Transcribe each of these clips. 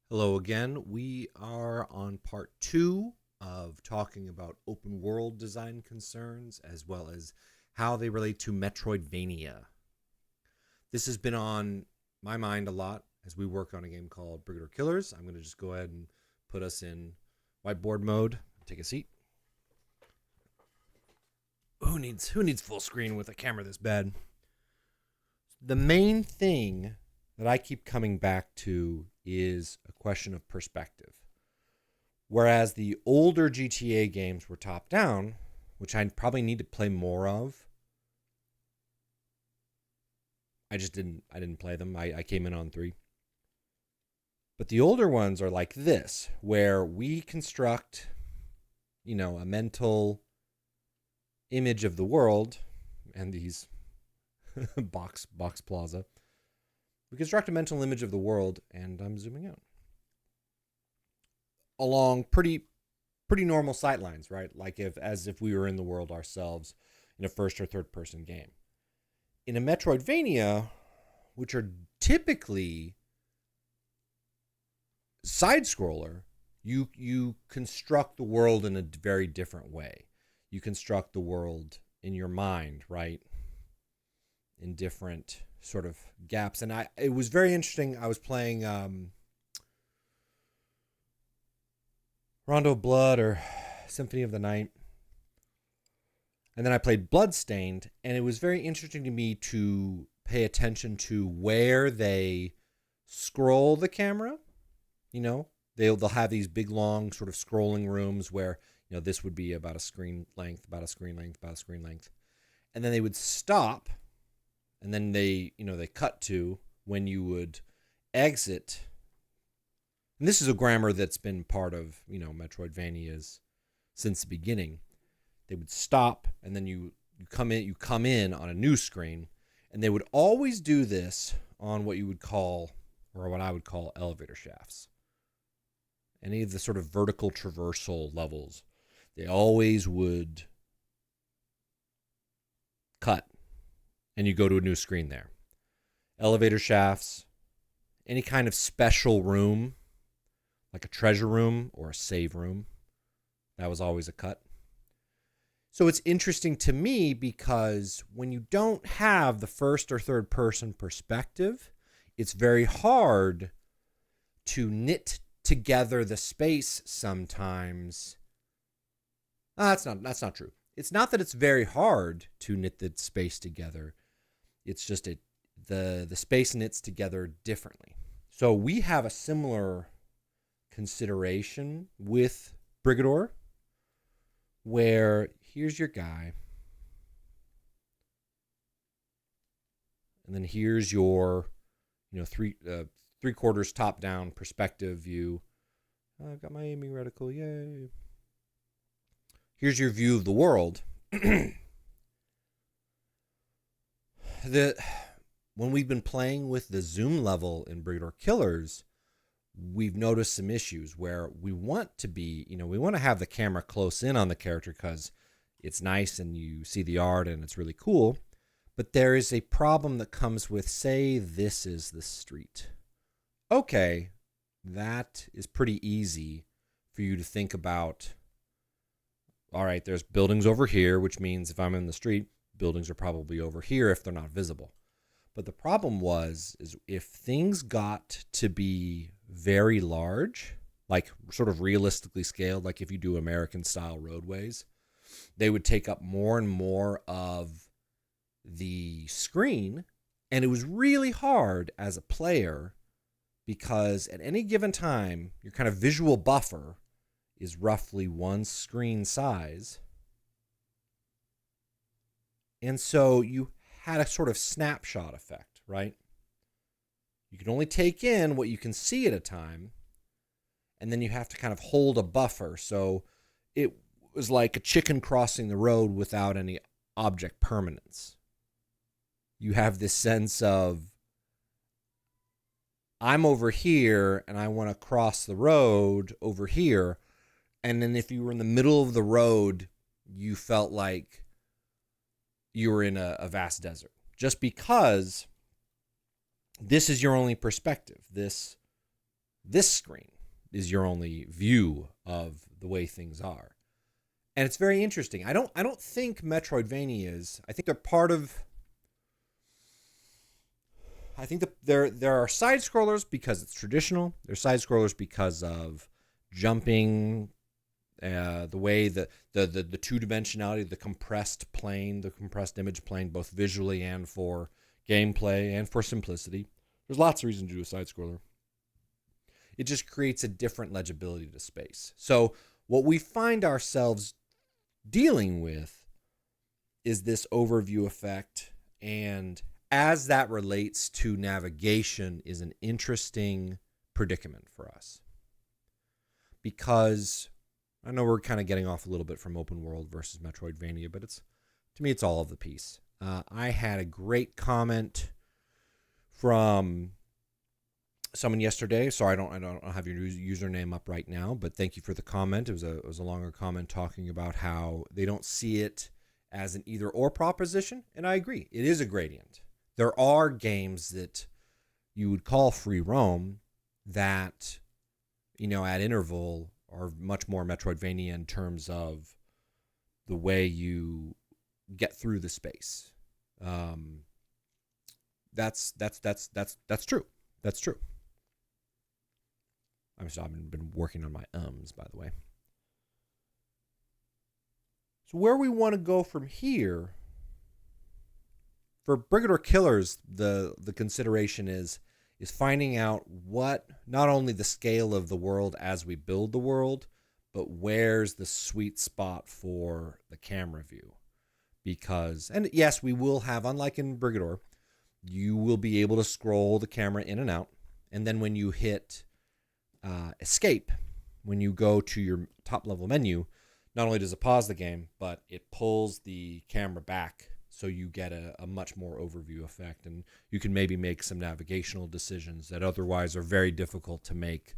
Hello again. We are on part two of talking about open world design concerns as well as how they relate to Metroidvania. This has been on my mind a lot as we work on a game called Brigador Killers. I'm going to just go ahead and put us in whiteboard mode. Take a seat. Who needs full screen with a camera this bad? The main thing that I keep coming back to is a question of perspective. Whereas the older GTA games were top down, which I probably need to play more of, I didn't play them. I came in on 3. But the older ones are like this, where we construct, a mental image of the world and these box plaza. We construct a mental image of the world, and I'm zooming out along pretty normal sight lines, right? Like as if we were in the world ourselves in a first or third person game. In a Metroidvania, which are typically side scroller, you construct the world in a very different way. You construct the world in your mind, right? In different sort of gaps. And it was very interesting. I was playing Rondo of Blood or Symphony of the Night. And then I played Bloodstained, and it was very interesting to me to pay attention to where they scroll the camera. They'll have these big long sort of scrolling rooms where, this would be about a screen length, about a screen length, about a screen length. And then they would stop, and then they cut to when you would exit. And this is a grammar that's been part of, Metroidvanias since the beginning. They would stop, and then you come in on a new screen, and they would always do this on what you would call, or what I would call, elevator shafts. Any of the sort of vertical traversal levels, they always would cut, and you go to a new screen there. Elevator shafts, any kind of special room, like a treasure room or a save room, that was always a cut. So it's interesting to me because when you don't have the first or third person perspective, it's very hard to knit together the space sometimes. That's not true. It's not that it's very hard to knit the space together. It's just the space knits together differently. So we have a similar consideration with Brigador, where here's your guy, and then here's your, three quarters top down perspective view. I've got my aiming reticle, yay! Here's your view of the world. When we've been playing with the zoom level in Brigador Killers, we've noticed some issues where we want to be, we want to have the camera close in on the character because it's nice and you see the art and it's really cool. But there is a problem that comes with, say, this is the street. Okay, that is pretty easy for you to think about. All right, there's buildings over here, which means if I'm in the street, buildings are probably over here if they're not visible. But the problem is if things got to be very large, like sort of realistically scaled, like if you do American style roadways, they would take up more and more of the screen. And it was really hard as a player because at any given time, your kind of visual buffer is roughly one screen size. And so you had a sort of snapshot effect, right? You can only take in what you can see at a time, and then you have to kind of hold a buffer. So it was like a chicken crossing the road without any object permanence. You have this sense of, I'm over here and I want to cross the road over here. And then if you were in the middle of the road, you felt like you were in a vast desert. Just because this is your only perspective. This this screen is your only view of the way things are. And it's very interesting. I don't think Metroidvanias, I think they're part of, I think that there are side scrollers because it's traditional. There's side scrollers because of jumping, the way the two dimensionality, the compressed plane, the compressed image plane, both visually and for gameplay and for simplicity. There's lots of reasons to do a side scroller. It just creates a different legibility to space. So what we find ourselves dealing with is this overview effect, and as that relates to navigation is an interesting predicament for us, because I know we're kind of getting off a little bit from open world versus Metroidvania, but to me it's all of the piece. I had a great comment from someone yesterday. Sorry, I don't have your username up right now, but thank you for the comment. It was a longer comment talking about how they don't see it as an either or proposition, and I agree. It is a gradient. There are games that you would call free roam that, at interval are much more Metroidvania in terms of the way you get through the space. That's true. That's true. I've been working on my ums, by the way. So where we want to go from here, for Brigador Killers, the consideration is finding out what, not only the scale of the world as we build the world, but where's the sweet spot for the camera view. Because, and yes, we will have, unlike in Brigador, you will be able to scroll the camera in and out. And then when you hit escape, when you go to your top level menu, not only does it pause the game, but it pulls the camera back, so you get a much more overview effect, and you can maybe make some navigational decisions that otherwise are very difficult to make,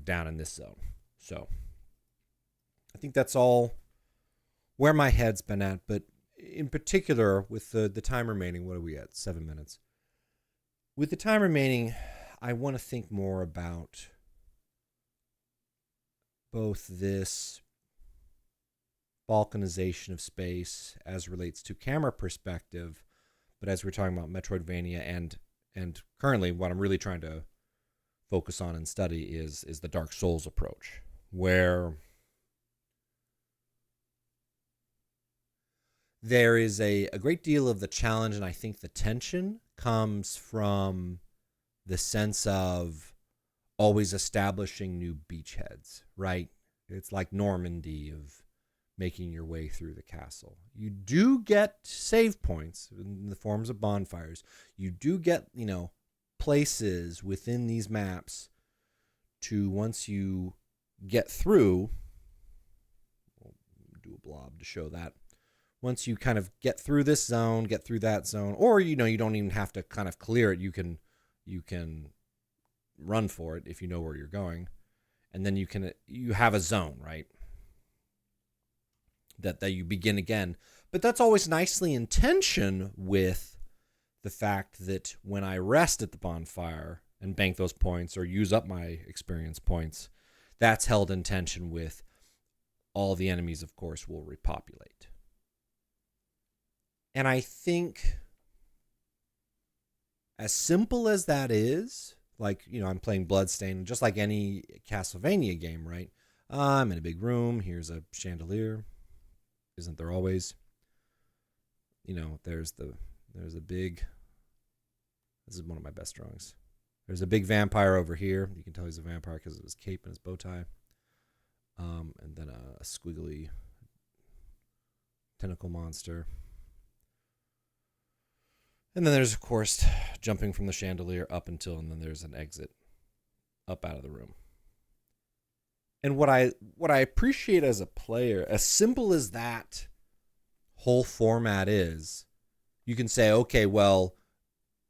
down in this zone. So I think that's all where my head's been at, but in particular with the time remaining, what are we at? 7 minutes. With the time remaining, I want to think more about both this balkanization of space as relates to camera perspective, but as we're talking about Metroidvania and currently what I'm really trying to focus on and study is the Dark Souls approach, where there is a great deal of the challenge, and I think the tension comes from the sense of always establishing new beachheads, right? It's like Normandy of making your way through the castle. You do get save points in the forms of bonfires. You do get, places within these maps to, once you get through, we'll do a blob to show that. Once you kind of get through this zone, get through that zone, or, you don't even have to kind of clear it. You can run for it if you know where you're going. And then you have a zone, right? That you begin again. But that's always nicely in tension with the fact that when I rest at the bonfire and bank those points or use up my experience points, that's held in tension with all the enemies, of course, will repopulate. And I think as simple as that is, like, I'm playing Bloodstained, just like any Castlevania game, right? I'm in a big room. Here's a chandelier. Isn't there always? There's a big, this is one of my best drawings. There's a big vampire over here. You can tell he's a vampire because of his cape and his bow tie. And then a squiggly tentacle monster. And then there's, of course, jumping from the chandelier up until, and then there's an exit up out of the room. And what I appreciate as a player, as simple as that whole format is, you can say, okay, well,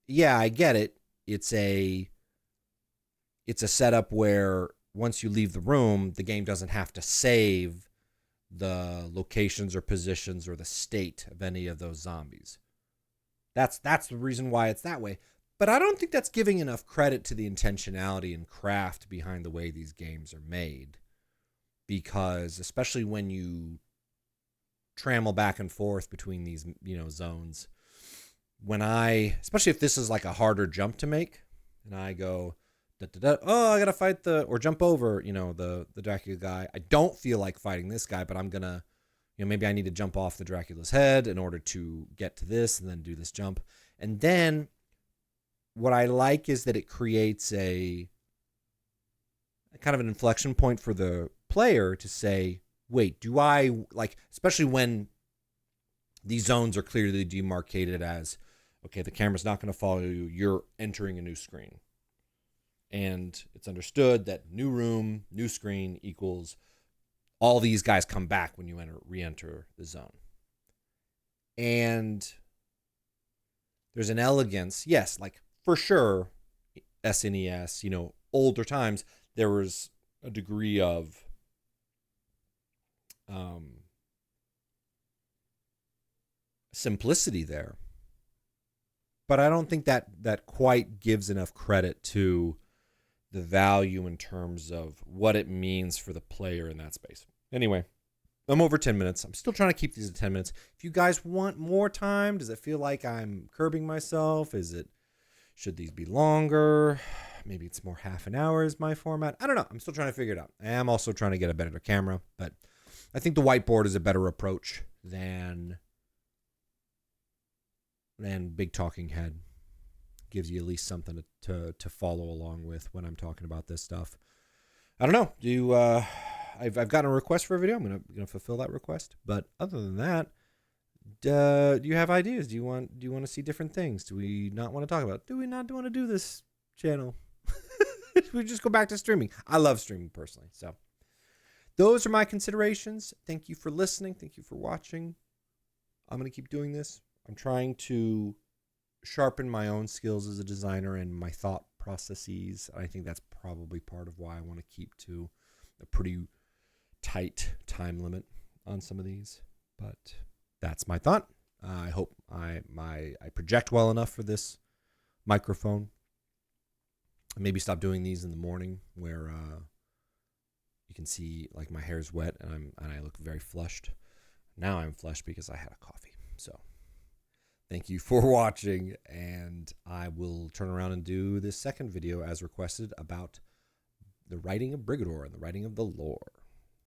yeah, I get it. It's a setup where once you leave the room, the game doesn't have to save the locations or positions or the state of any of those zombies. That's the reason why it's that way. But I don't think that's giving enough credit to the intentionality and craft behind the way these games are made. Because especially when you trammel back and forth between these, zones, especially if this is like a harder jump to make, and I go, oh, I gotta fight or jump over, the Dracula guy. I don't feel like fighting this guy, but I'm gonna, maybe I need to jump off the Dracula's head in order to get to this and then do this jump. And then what I like is that it creates a kind of an inflection point for the player to say, wait, do I, especially when these zones are clearly demarcated as, okay, the camera's not going to follow you, you're entering a new screen. And it's understood that new room, new screen equals all these guys come back when you re-enter the zone. And there's an elegance, yes, for sure, SNES, older times, there was a degree of simplicity there. But I don't think that quite gives enough credit to the value in terms of what it means for the player in that space. Anyway, I'm over 10 minutes. I'm still trying to keep these at 10 minutes. If you guys want more time, does it feel like I'm curbing myself? Should these be longer? Maybe it's more half an hour is my format. I don't know. I'm still trying to figure it out. I am also trying to get a better camera, but I think the whiteboard is a better approach than big talking head. Gives you at least something to follow along with when I'm talking about this stuff. I don't know. I've gotten a request for a video. I'm gonna fulfill that request. But other than that, do you have ideas? Do you want to see different things? Do we not want to talk about? Do we not want to do this channel? We just go back to streaming. I love streaming personally. So those are my considerations. Thank you for listening. Thank you for watching. I'm gonna keep doing this. I'm trying to sharpen my own skills as a designer and my thought processes. I think that's probably part of why I want to keep to a pretty tight time limit on some of these. But that's my thought. I hope I project well enough for this microphone. Maybe stop doing these in the morning where you can see my hair's wet and I look very flushed. Now I'm flushed because I had a coffee. So thank you for watching, and I will turn around and do this second video as requested about the writing of Brigador and the writing of the lore.